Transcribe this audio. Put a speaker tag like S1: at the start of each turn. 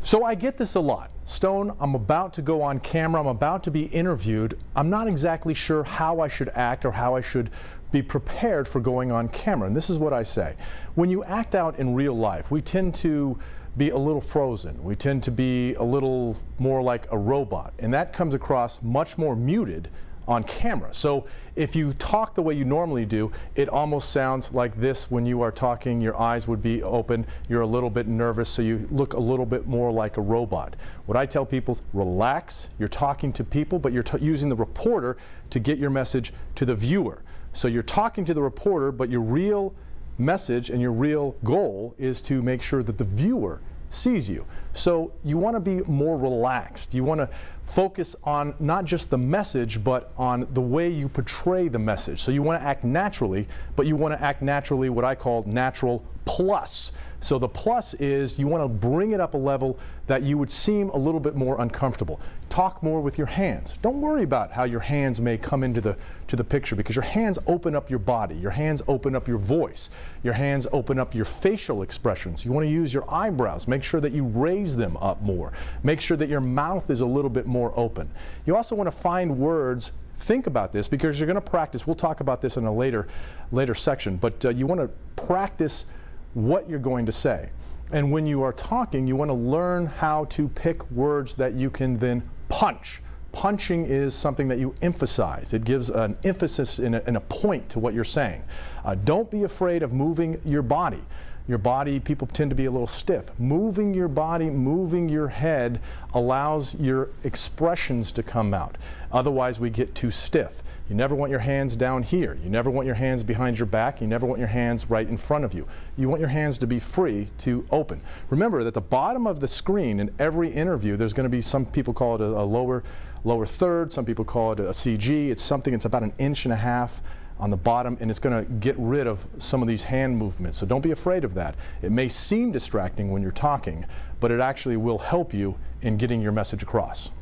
S1: So I get this a lot. Stone, I'm about to go on camera, I'm about to be interviewed. I'm not exactly sure how I should act or how I should be prepared for going on camera. And this is what I say. When you act out in real life, we tend to be a little frozen. We tend to be a little more like a robot. And that comes across much more muted on camera. So if you talk the way you normally do, it almost sounds like this when you are talking. Your eyes would be open, you're a little bit nervous, so you look a little bit more like a robot. What I tell people is relax, you're talking to people, but you're using the reporter to get your message to the viewer. So you're talking to the reporter, but your real message and your real goal is to make sure that the viewer sees you. So you want to be more relaxed. You want to focus on not just the message, but on the way you portray the message. So you want to act naturally, but you want to act naturally what I call natural plus. So the plus is you want to bring it up a level that you would seem a little bit more uncomfortable. Talk more with your hands. Don't worry about how your hands may come into the picture, because your hands open up your body, your hands open up your voice, your hands open up your facial expressions. You want to use your eyebrows. Make sure that you raise them up more. Make sure that your mouth is a little bit more open. You also want to find words. Think about this because you're going to practice. We'll talk about this in a later section, but you want to practice what you're going to say. And when you are talking, you want to learn how to pick words that you can then punch. Punching is something that you emphasize. It gives an emphasis and a point to what you're saying. Don't be afraid of moving your body. Your body, people tend to be a little stiff. Moving your body, moving your head allows your expressions to come out. Otherwise, we get too stiff. You never want your hands down here. You never want your hands behind your back. You never want your hands right in front of you. You want your hands to be free to open. Remember that at the bottom of the screen in every interview, there's going to be, some people call it a lower third, some people call it a CG. It's something, it's about 1.5 inches on the bottom, and it's going to get rid of some of these hand movements. So don't be afraid of that. It may seem distracting when you're talking, but it actually will help you in getting your message across.